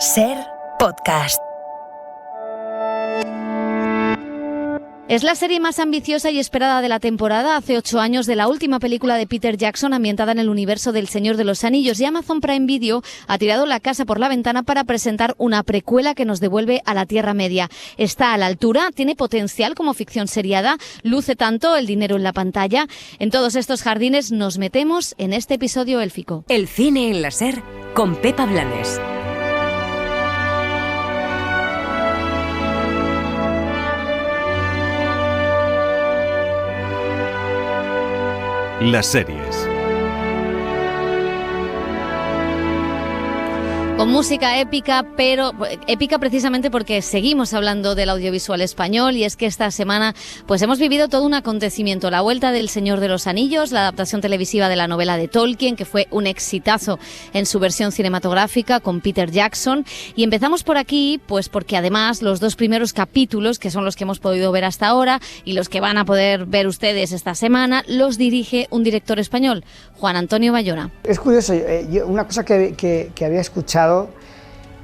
Ser Podcast. Es la serie más ambiciosa y esperada de la temporada, hace 8 años de la última película de Peter Jackson ambientada en el universo del Señor de los Anillos, y Amazon Prime Video ha tirado la casa por la ventana para presentar una precuela que nos devuelve a la Tierra Media. Está a la altura, tiene potencial como ficción seriada, luce tanto el dinero en la pantalla. En todos estos jardines nos metemos en este episodio élfico. El cine en la Ser con Pepa Blanes. Las series. Con música épica, pero épica precisamente porque seguimos hablando del audiovisual español, y es que esta semana pues hemos vivido todo un acontecimiento, la vuelta del Señor de los Anillos, la adaptación televisiva de la novela de Tolkien, que fue un exitazo en su versión cinematográfica con Peter Jackson, y empezamos por aquí pues porque además los 2 primeros capítulos, que son los que hemos podido ver hasta ahora y los que van a poder ver ustedes esta semana, los dirige un director español, Juan Antonio Bayona. Es curioso, una cosa que había escuchado,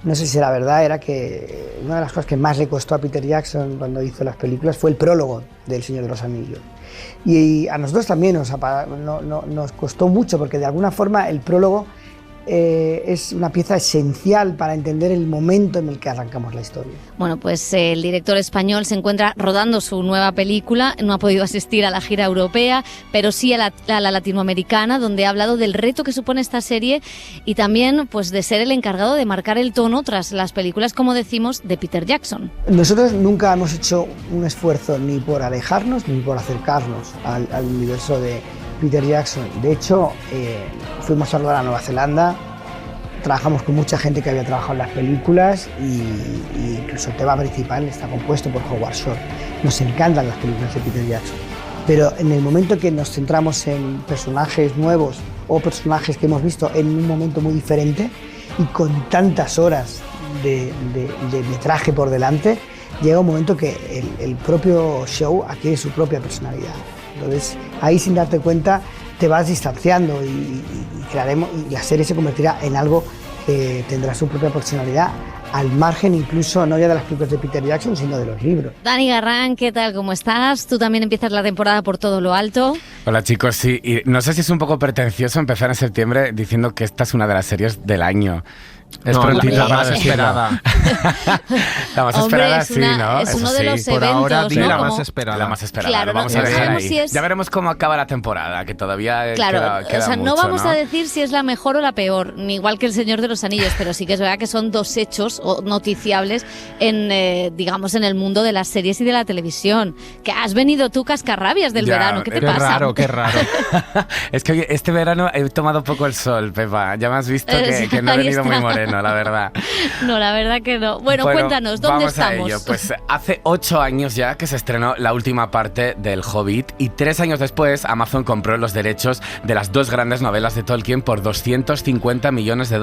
no sé si era verdad, era que una de las cosas que más le costó a Peter Jackson cuando hizo las películas fue el prólogo del Señor de los Anillos. Y a nosotros también nos costó mucho, porque de alguna forma el prólogo es una pieza esencial para entender el momento en el que arrancamos la historia. Bueno, pues el director español se encuentra rodando su nueva película, no ha podido asistir a la gira europea, pero sí a la latinoamericana, donde ha hablado del reto que supone esta serie y también pues de ser el encargado de marcar el tono tras las películas, como decimos, de Peter Jackson. Nosotros nunca hemos hecho un esfuerzo ni por alejarnos ni por acercarnos al universo de Peter Jackson. De hecho, fuimos a rodar a Nueva Zelanda, trabajamos con mucha gente que había trabajado en las películas y incluso el tema principal está compuesto por Howard Shore. Nos encantan las películas de Peter Jackson, pero en el momento que nos centramos en personajes nuevos o personajes que hemos visto en un momento muy diferente y con tantas horas de metraje por delante, llega un momento que el propio show adquiere su propia personalidad. Entonces, ahí sin darte cuenta te vas distanciando y la serie se convertirá en algo que tendrá su propia personalidad, al margen incluso no ya de las películas de Peter Jackson, sino de los libros. Dani Garrán, ¿qué tal? ¿Cómo estás? Tú también empiezas la temporada por todo lo alto. Hola chicos, sí, y no sé si es un poco pretencioso empezar en septiembre diciendo que esta es una de las series del año. Es no, prontita la más esperada. La más Hombre, esperada, es una, sí, ¿no? es Eso uno de sí. los Por eventos, ahora, di ¿no? la Como... más esperada. La más esperada, Claro, lo vamos no a dejar sabemos ahí. si es... Ya veremos cómo acaba la temporada, que todavía Claro, queda o sea, no mucho, vamos a decir si es la mejor o la peor, ni igual que El Señor de los Anillos, pero sí que es verdad que son 2 hechos noticiables en, digamos, en el mundo de las series y de la televisión. Que has venido tú cascarrabias del verano, ¿qué te pasa? Qué raro. Es que oye, este verano he tomado poco el sol, Pepa. Ya me has visto que no he Ahí venido está. muy moreno, la verdad. No, la verdad que no. Bueno, cuéntanos, ¿dónde vamos estamos? A ello. Pues hace 8 años ya que se estrenó la última parte del Hobbit, y 3 años después Amazon compró los derechos de las 2 grandes novelas de Tolkien por $250 millones,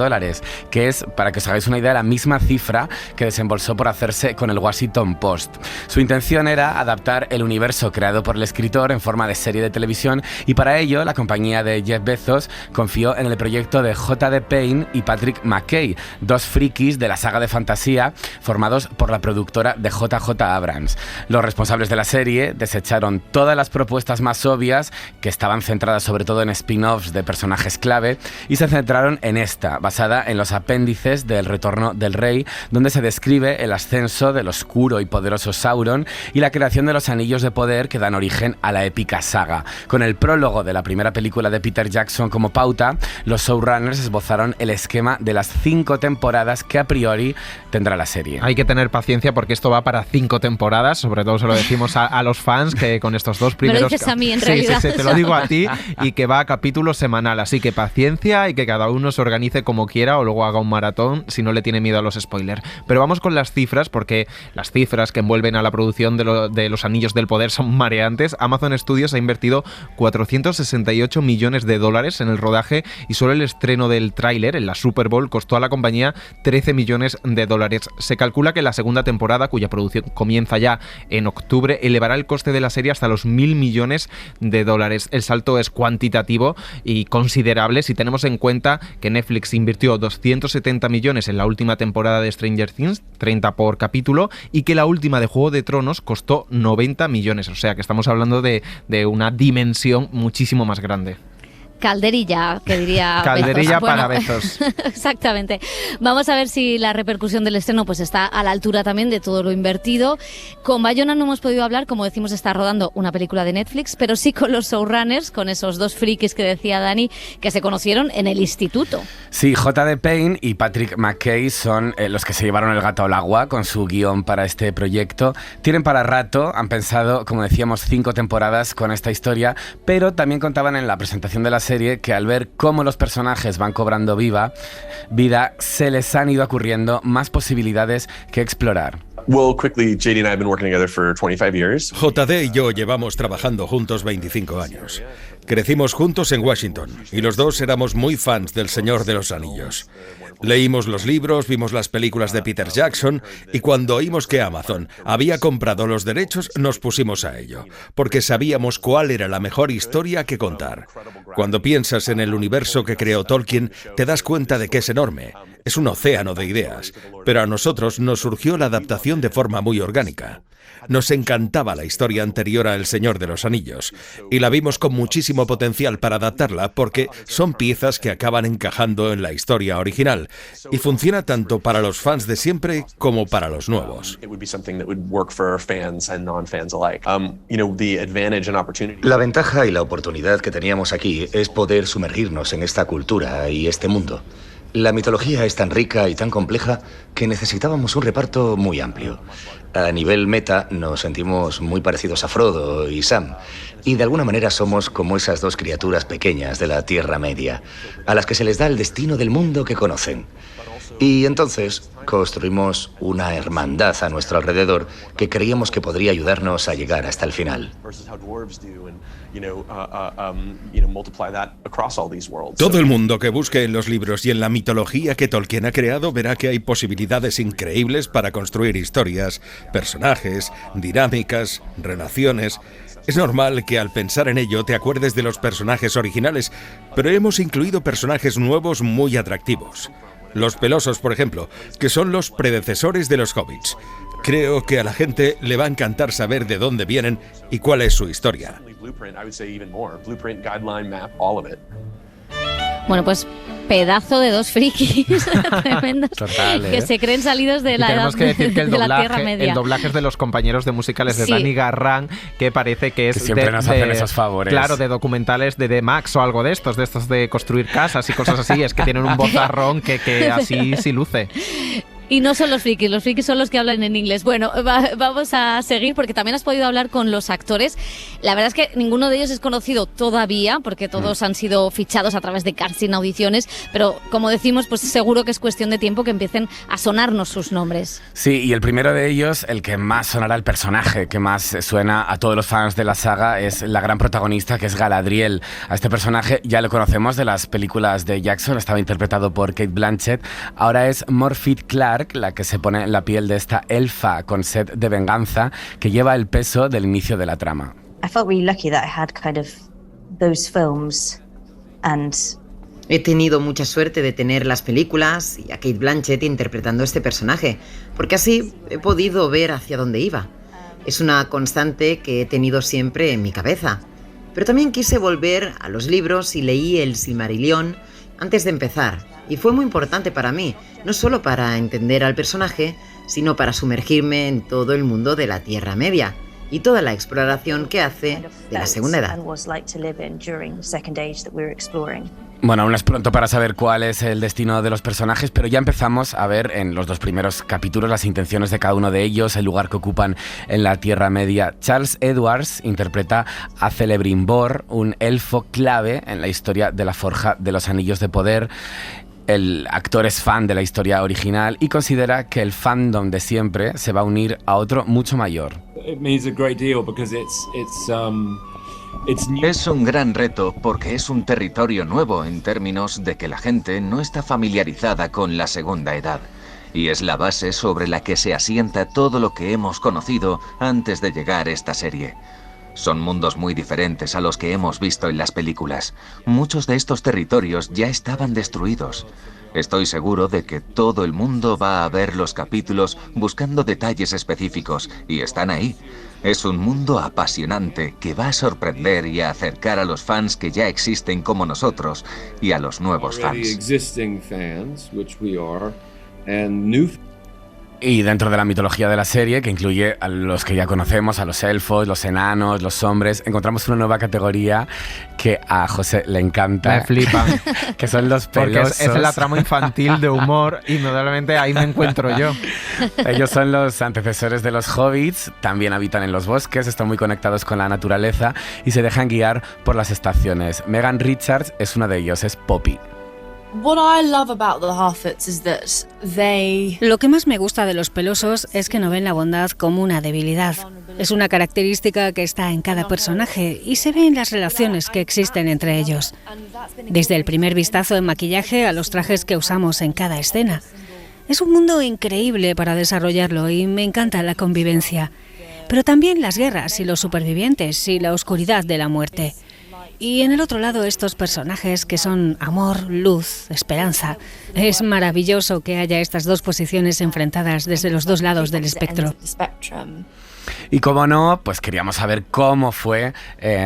que es, para que os hagáis una idea, la misma cifra que desembolsó por hacerse con el Washington Post. Su intención era adaptar el universo creado por el escritor en forma de serie de televisión, y para ello la compañía de Jeff Bezos confió en el proyecto de J.D. Payne y Patrick McKay, 2 frikis de la saga de fantasía formados por la productora de J.J. Abrams. Los responsables de la serie desecharon todas las propuestas más obvias, que estaban centradas sobre todo en spin-offs de personajes clave, y se centraron en esta, basada en los apéndices del Retorno del Rey, donde se describe el ascenso del oscuro y poderoso Sauron y la creación de los anillos de poder que dan origen a la épica saga. Con el prólogo de la primera película de Peter Jackson como pauta, los showrunners esbozaron el esquema de las 5 temporadas que a priori tendrá la serie. Hay que tener paciencia porque esto va para 5 temporadas, sobre todo se lo decimos a los fans, que con estos 2 primeros... Me lo dices a mí, en realidad. Sí, te lo digo a ti, y que va a capítulo semanal, así que paciencia y que cada uno se organice como quiera o luego haga un maratón si no le tiene miedo a los spoilers. Pero vamos con las cifras, porque las cifras que envuelven a la producción de los Anillos del Poder son mareantes. Amazon Studios ha invertido $468 millones en el rodaje, y solo el estreno del tráiler en la Super Bowl costó a la compañía $13 millones. dólares. Se calcula que la segunda temporada, cuya producción comienza ya en octubre, elevará el coste de la serie hasta los 1.000 millones de dólares. El salto es cuantitativo y considerable si tenemos en cuenta que Netflix invirtió 270 millones en la última temporada de Stranger Things, 30 por capítulo, y que la última de Juego de Tronos costó 90 millones. O sea que estamos hablando de una dimensión muchísimo más grande. Calderilla, que diría Calderilla Bezos. para Bezos. Exactamente. Vamos a ver si la repercusión del estreno pues está a la altura también de todo lo invertido. Con Bayona no hemos podido hablar, como decimos, está rodando una película de Netflix, pero sí con los showrunners, con esos dos frikis que decía Dani, que se conocieron en el instituto. Sí, J.D. Payne y Patrick McKay son los que se llevaron el gato al agua con su guión para este proyecto. Tienen para rato, han pensado, como decíamos, 5 temporadas con esta historia, pero también contaban en la presentación de la serie que al ver cómo los personajes van cobrando vida, se les han ido ocurriendo más posibilidades que explorar. Well, quickly, JD and I have been working together for 25 years. JD y yo llevamos trabajando juntos 25 años. Crecimos juntos en Washington y los dos éramos muy fans del Señor de los Anillos. Leímos los libros, vimos las películas de Peter Jackson y cuando oímos que Amazon había comprado los derechos nos pusimos a ello, porque sabíamos cuál era la mejor historia que contar. Cuando piensas en el universo que creó Tolkien, te das cuenta de que es enorme. Es un océano de ideas, pero a nosotros nos surgió la adaptación de forma muy orgánica. Nos encantaba la historia anterior a El Señor de los Anillos y la vimos con muchísimo potencial para adaptarla porque son piezas que acaban encajando en la historia original y funciona tanto para los fans de siempre como para los nuevos. La ventaja y la oportunidad que teníamos aquí es poder sumergirnos en esta cultura y este mundo. La mitología es tan rica y tan compleja que necesitábamos un reparto muy amplio. A nivel meta nos sentimos muy parecidos a Frodo y Sam, y de alguna manera somos como esas dos criaturas pequeñas de la Tierra Media, a las que se les da el destino del mundo que conocen. Y entonces construimos una hermandad a nuestro alrededor que creíamos que podría ayudarnos a llegar hasta el final. Todo el mundo que busque en los libros y en la mitología que Tolkien ha creado verá que hay posibilidades increíbles para construir historias, personajes, dinámicas, relaciones. Es normal que al pensar en ello te acuerdes de los personajes originales, pero hemos incluido personajes nuevos muy atractivos. Los pelosos, por ejemplo, que son los predecesores de los hobbits. Creo que a la gente le va a encantar saber de dónde vienen y cuál es su historia. Bueno, pues pedazo de dos frikis tremendos. Total, que se creen salidos de la edad tenemos que decir que de la Tierra Media. el doblaje es de los compañeros de musicales de Sí. Dani Garrán, que parece que es Que siempre nos hacen esos favores. Claro, de documentales de Max o algo de estos de construir casas y cosas así. Es que tienen un vozarrón que así sí luce. Y no son los frikis son los que hablan en inglés. Bueno, vamos a seguir porque también has podido hablar con los actores. La verdad es que ninguno de ellos es conocido todavía porque todos han sido fichados a través de casting, audiciones, pero como decimos, pues seguro que es cuestión de tiempo que empiecen a sonarnos sus nombres. Sí, y el primero de ellos, el que más sonará, el personaje que más suena a todos los fans de la saga, es la gran protagonista que es Galadriel. A este personaje ya lo conocemos de las películas de Jackson, estaba interpretado por Cate Blanchett. Ahora es Morfydd Clark, la que se pone en la piel de esta elfa con sed de venganza que lleva el peso del inicio de la trama. I felt really lucky that I had kind of those films and He tenido mucha suerte de tener las películas y a Cate Blanchett interpretando este personaje, porque así he podido ver hacia dónde iba. Es una constante que he tenido siempre en mi cabeza. Pero también quise volver a los libros y leí El Silmarillion antes de empezar, y fue muy importante para mí, no solo para entender al personaje, sino para sumergirme en todo el mundo de la Tierra Media y toda la exploración que hace de la Segunda Edad. Bueno, aún es pronto para saber cuál es el destino de los personajes, pero ya empezamos a ver en los 2 primeros capítulos las intenciones de cada uno de ellos, el lugar que ocupan en la Tierra Media. Charles Edwards interpreta a Celebrimbor, un elfo clave en la historia de la Forja de los Anillos de Poder. El actor es fan de la historia original y considera que el fandom de siempre se va a unir a otro mucho mayor. Es un gran reto porque es un territorio nuevo en términos de que la gente no está familiarizada con la Segunda Edad. y es la base sobre la que se asienta todo lo que hemos conocido antes de llegar a esta serie. Son mundos muy diferentes a los que hemos visto en las películas. Muchos de estos territorios ya estaban destruidos. Estoy seguro de que todo el mundo va a ver los capítulos buscando detalles específicos, y están ahí. Es un mundo apasionante que va a sorprender y a acercar a los fans que ya existen como nosotros y a los nuevos fans. Y dentro de la mitología de la serie, que incluye a los que ya conocemos, a los elfos, los enanos, los hombres, encontramos una nueva categoría que a José le encanta. Me flipa. Que son los pelosos. Porque es la trama infantil de humor y indudablemente ahí me encuentro yo. Ellos son los antecesores de los hobbits, también habitan en los bosques, están muy conectados con la naturaleza y se dejan guiar por las estaciones. Megan Richards es una de ellos, es Poppy. Lo que más me gusta de los pelosos es que no ven la bondad como una debilidad. Es una característica que está en cada personaje y se ve en las relaciones que existen entre ellos. Desde el primer vistazo en maquillaje a los trajes que usamos en cada escena. Es un mundo increíble para desarrollarlo y me encanta la convivencia. Pero también las guerras y los supervivientes y la oscuridad de la muerte. Y en el otro lado estos personajes que son amor, luz, esperanza. Es maravilloso que haya estas dos posiciones enfrentadas desde los dos lados del espectro. Y como no, pues queríamos saber cómo fue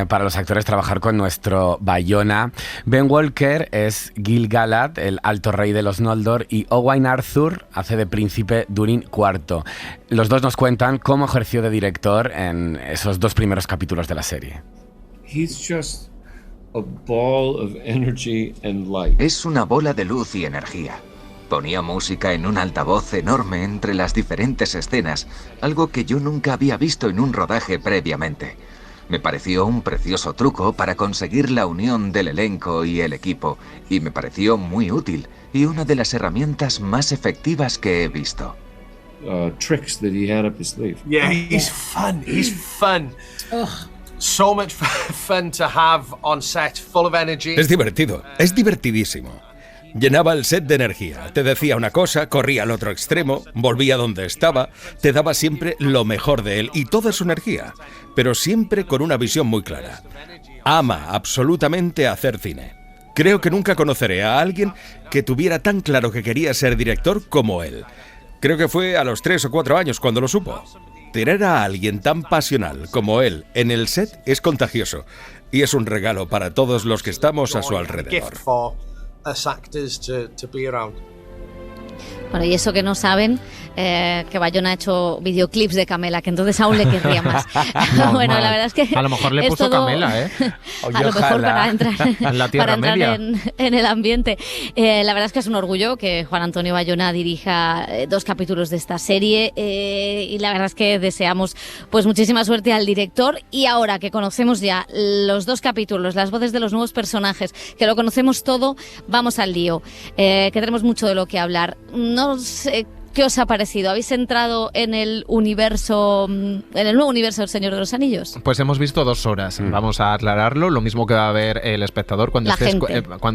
para los actores trabajar con nuestro Bayona. Ben Walker es Gil-galad, el alto rey de los Noldor, y Owain Arthur hace de príncipe Durin IV. Los dos nos cuentan cómo ejerció de director en esos 2 primeros capítulos de la serie. Es una bola de luz y energía. Ponía música en un altavoz enorme entre las diferentes escenas, algo que yo nunca había visto en un rodaje previamente. Me pareció un precioso truco para conseguir la unión del elenco y el equipo, y me pareció muy útil y una de las herramientas más efectivas que he visto. Tricks that he had up his sleeve. Yeah, he's fun. He's fun. So much fun to have on set, full of energy. Es divertido, es divertidísimo. Llenaba el set de energía, te decía una cosa, corría al otro extremo, volvía donde estaba, te daba siempre lo mejor de él y toda su energía, pero siempre con una visión muy clara. Ama absolutamente hacer cine. Creo que nunca conoceré a alguien que tuviera tan claro que quería ser director como él. Creo que fue a los 3 o 4 años cuando lo supo. Tener a alguien tan pasional como él en el set es contagioso y es un regalo para todos los que estamos a su alrededor. Bueno, y eso que no saben, que Bayona ha hecho videoclips de Camela, que entonces aún le querría más. Bueno, la verdad es que a lo mejor le puso todo... Camela, ¿eh? A lo mejor para entrar, en la Tierra Media. En el ambiente. La verdad es que es un orgullo que Juan Antonio Bayona dirija 2 capítulos de esta serie y la verdad es que deseamos pues muchísima suerte al director. Y ahora que conocemos ya los 2 capítulos, las voces de los nuevos personajes, que lo conocemos todo, vamos al lío, que tenemos mucho de lo que hablar. No sé qué os ha parecido. ¿Habéis entrado en el universo, en el nuevo universo del Señor de los Anillos? Pues hemos visto 2 horas. Vamos a aclararlo. Lo mismo que va a ver el espectador cuando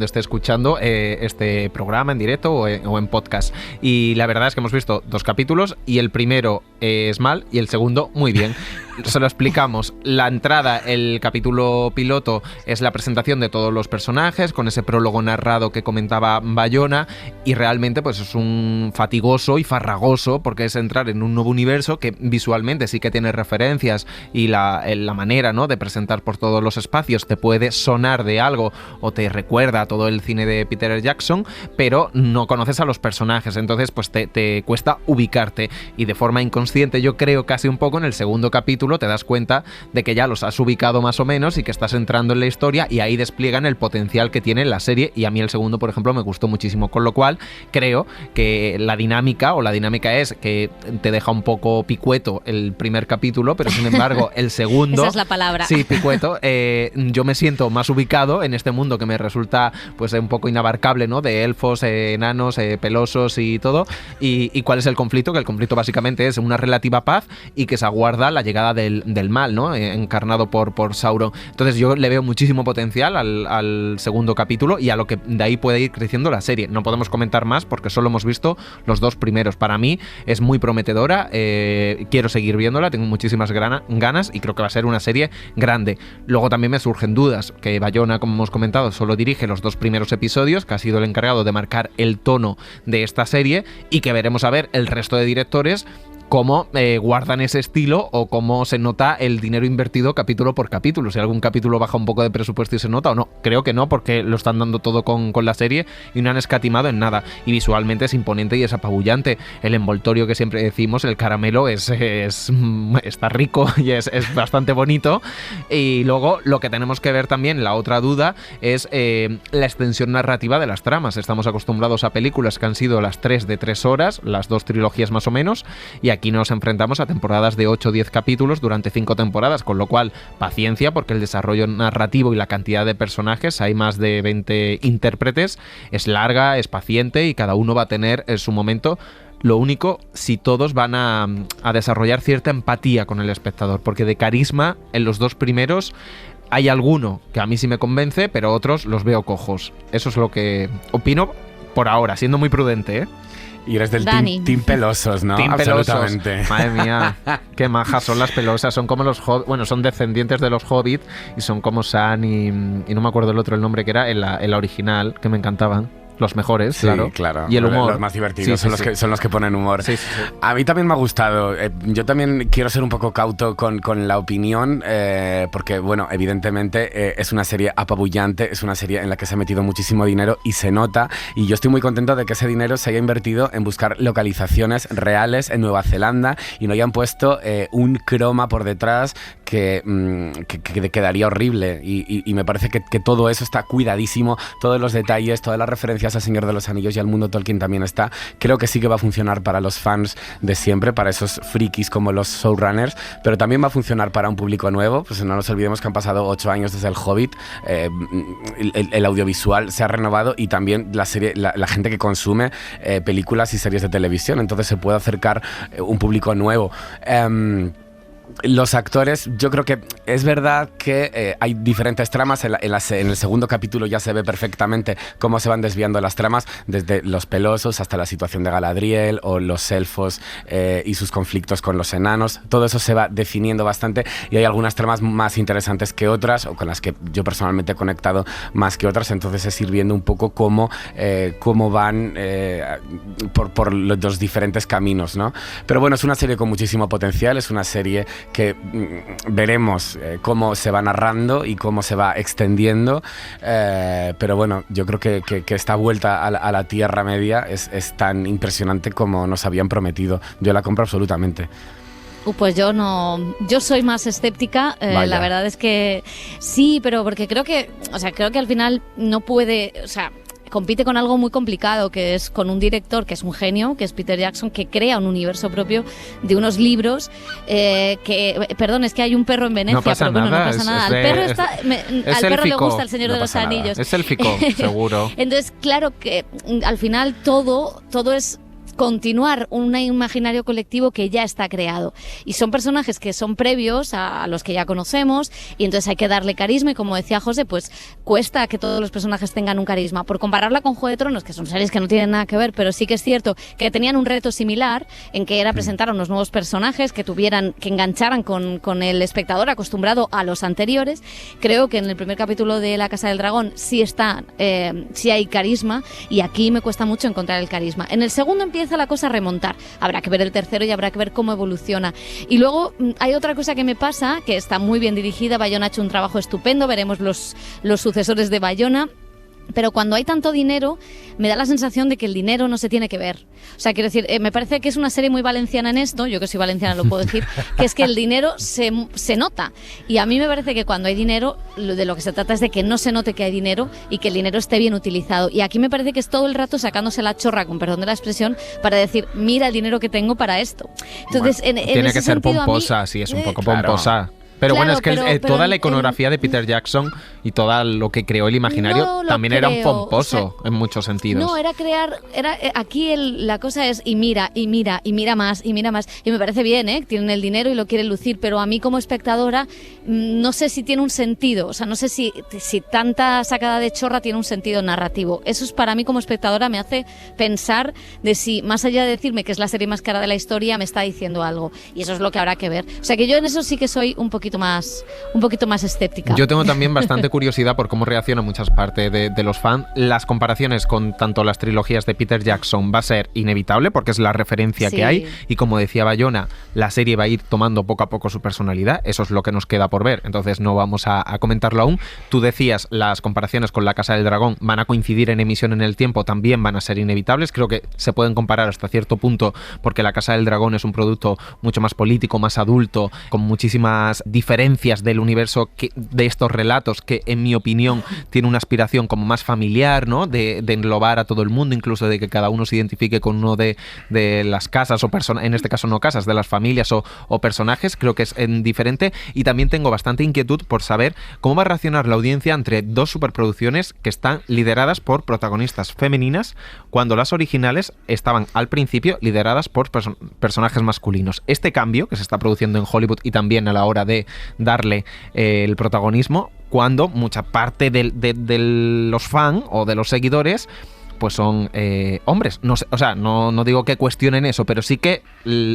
esté escuchando este programa en directo o en podcast. Y la verdad es que hemos visto 2 capítulos y el primero es mal y el segundo muy bien. Se lo explicamos. La entrada, el capítulo piloto, es la presentación de todos los personajes con ese prólogo narrado que comentaba Bayona y realmente pues es un fatigoso y farragoso porque es entrar en un nuevo universo que visualmente sí que tiene referencias y la manera, ¿no?, de presentar por todos los espacios te puede sonar de algo o te recuerda a todo el cine de Peter Jackson, pero no conoces a los personajes, entonces pues te cuesta ubicarte y de forma inconsciente, yo creo casi un poco en el segundo capítulo te das cuenta de que ya los has ubicado más o menos y que estás entrando en la historia y ahí despliegan el potencial que tiene la serie y a mí el segundo, por ejemplo, me gustó muchísimo, con lo cual creo que la dinámica es que te deja un poco picueto el primer capítulo, pero sin embargo el segundo... Esa es la palabra. Sí, picueto. Yo me siento más ubicado en este mundo que me resulta pues un poco inabarcable, ¿no?, de elfos, enanos, pelosos y todo. ¿Y cuál es el conflicto? Que el conflicto básicamente es una relativa paz y que se aguarda la llegada del mal, ¿no? Encarnado por Sauron. Entonces yo le veo muchísimo potencial al segundo capítulo y a lo que de ahí puede ir creciendo la serie. No podemos comentar más porque solo hemos visto los 2 primeros. Para mí es muy prometedora, quiero seguir viéndola, tengo muchísimas ganas y creo que va a ser una serie grande. Luego también me surgen dudas, que Bayona, como hemos comentado, solo dirige los 2 primeros episodios, que ha sido el encargado de marcar el tono de esta serie, y que veremos a ver el resto de directores cómo guardan ese estilo o cómo se nota el dinero invertido capítulo por capítulo. Si algún capítulo baja un poco de presupuesto y se nota o no. Creo que no, porque lo están dando todo con la serie y no han escatimado en nada. Y visualmente es imponente y es apabullante. El envoltorio que siempre decimos, el caramelo, está rico y es bastante bonito. Y luego lo que tenemos que ver también, la otra duda, es la extensión narrativa de las tramas. Estamos acostumbrados a películas que han sido las 3 de 3 horas, las 2 trilogías más o menos, y aquí nos enfrentamos a temporadas de 8 o 10 capítulos durante 5 temporadas, con lo cual paciencia, porque el desarrollo narrativo y la cantidad de personajes, hay más de 20 intérpretes, es larga, es paciente y cada uno va a tener su momento. Lo único, si todos van a desarrollar cierta empatía con el espectador, porque de carisma en los 2 primeros hay alguno que a mí sí me convence, pero otros los veo cojos. Eso es lo que opino por ahora, siendo muy prudente, ¿eh? Y eres del team pelosos, ¿no? Team Absolutamente. Pelosos. Madre mía, qué majas son las pelosas. Son como los son descendientes de los Hobbit y son como Sam y no me acuerdo el otro, el nombre que era en la original, que me encantaban. Los mejores, sí, claro. Y el humor. Los más divertidos son los que ponen humor. Sí. A mí también me ha gustado. Yo también quiero ser un poco cauto con la opinión, porque, bueno, evidentemente es una serie apabullante, es una serie en la que se ha metido muchísimo dinero y se nota. Y yo estoy muy contento de que ese dinero se haya invertido en buscar localizaciones reales en Nueva Zelanda y no hayan puesto un croma por detrás que quedaría horrible. Y me parece que todo eso está cuidadísimo, todos los detalles, todas las referencias al Señor de los Anillos y al mundo Tolkien también está. Creo que sí que va a funcionar para los fans de siempre, para esos frikis como los showrunners, pero también va a funcionar para un público nuevo. Pues no nos olvidemos que han pasado 8 años desde el Hobbit, el audiovisual se ha renovado y también la gente que consume películas y series de televisión, entonces se puede acercar un público nuevo. Los actores, yo creo que es verdad que hay diferentes tramas. En el segundo capítulo ya se ve perfectamente cómo se van desviando las tramas, desde los pelosos hasta la situación de Galadriel o los elfos y sus conflictos con los enanos. Todo eso se va definiendo bastante y hay algunas tramas más interesantes que otras, o con las que yo personalmente he conectado más que otras. Entonces es ir viendo un poco cómo van por los diferentes caminos, ¿no? Pero bueno, es una serie con muchísimo potencial, es una serie que veremos cómo se va narrando y cómo se va extendiendo, pero bueno, yo creo que esta vuelta a la Tierra Media es tan impresionante como nos habían prometido. Yo la compro absolutamente. Pues yo soy más escéptica, la verdad es que sí, pero porque creo que al final no puede, compite con algo muy complicado, que es con un director que es un genio, que es Peter Jackson, que crea un universo propio de unos libros perdón, es que hay un perro en Venecia, no pasa pero bueno, nada, no pasa nada. Al perro le gusta El Señor de los Anillos. Es élfico, seguro. Entonces, claro que al final todo es continuar un imaginario colectivo que ya está creado. Y son personajes que son previos a los que ya conocemos, y entonces hay que darle carisma, y como decía José, pues cuesta que todos los personajes tengan un carisma. Por compararla con Juego de Tronos, que son series que no tienen nada que ver, pero sí que es cierto que tenían un reto similar, en que era presentar a unos nuevos personajes que engancharan con el espectador acostumbrado a los anteriores. Creo que en el primer capítulo de La Casa del Dragón sí hay carisma, y aquí me cuesta mucho encontrar el carisma. En el segundo empieza la cosa a remontar. Habrá que ver el tercero y habrá que ver cómo evoluciona. Y luego hay otra cosa que me pasa, que está muy bien dirigida. Bayona ha hecho un trabajo estupendo, veremos los sucesores de Bayona. Pero cuando hay tanto dinero, me da la sensación de que el dinero no se tiene que ver. O sea, quiero decir, me parece que es una serie muy valenciana en esto, yo que soy valenciana lo puedo decir, que es que el dinero se nota. Y a mí me parece que cuando hay dinero, de lo que se trata es de que no se note que hay dinero y que el dinero esté bien utilizado. Y aquí me parece que es todo el rato sacándose la chorra, con perdón de la expresión, para decir, mira el dinero que tengo para esto. Entonces, bueno, tiene que ser pomposa, sí, es un poco pomposa. Pero claro, bueno, es que toda la iconografía de Peter Jackson y todo lo que creó el imaginario también era un pomposo, en muchos sentidos. No, era crear, aquí la cosa es y mira más, y me parece bien, tienen el dinero y lo quieren lucir, pero a mí como espectadora no sé si tiene un sentido, o sea, no sé si tanta sacada de chorra tiene un sentido narrativo. Eso es, para mí como espectadora me hace pensar de si, más allá de decirme que es la serie más cara de la historia, me está diciendo algo, y eso es lo que habrá que ver. O sea, que yo en eso sí que soy un poquito más escéptica. Yo tengo también bastante curiosidad por cómo reaccionan muchas partes de los fans. Las comparaciones con tanto las trilogías de Peter Jackson va a ser inevitable porque es la referencia que hay, y como decía Bayona, la serie va a ir tomando poco a poco su personalidad. Eso es lo que nos queda por ver, entonces no vamos a comentarlo aún. Tú decías, las comparaciones con La Casa del Dragón van a coincidir en emisión en el tiempo, también van a ser inevitables. Creo que se pueden comparar hasta cierto punto porque La Casa del Dragón es un producto mucho más político, más adulto, con muchísimas diferencias del universo de estos relatos, que en mi opinión tiene una aspiración como más familiar, ¿no? De englobar a todo el mundo, incluso de que cada uno se identifique con uno de las casas o en este caso no casas, de las familias o personajes. Creo que es diferente, y también tengo bastante inquietud por saber cómo va a reaccionar la audiencia entre dos superproducciones que están lideradas por protagonistas femeninas, cuando las originales estaban al principio lideradas por personajes masculinos. Este cambio que se está produciendo en Hollywood, y también a la hora de darle el protagonismo, cuando mucha parte de los fans o de los seguidores pues son hombres. No sé, o sea, no digo que cuestionen eso, pero sí que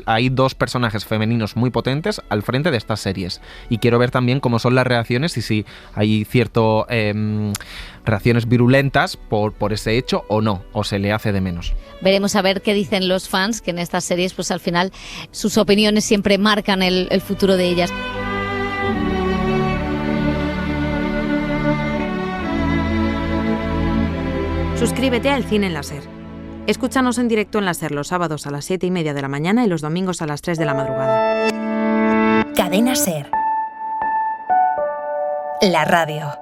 hay dos personajes femeninos muy potentes al frente de estas series, y quiero ver también cómo son las reacciones y si hay cierto reacciones virulentas por ese hecho o no, o se le hace de menos. Veremos a ver qué dicen los fans, que en estas series pues al final sus opiniones siempre marcan el futuro de ellas. Suscríbete al Cine en la SER. Escúchanos en directo en la SER los sábados a las 7:30 de la mañana y los domingos a las 3 de la madrugada. Cadena SER. La radio.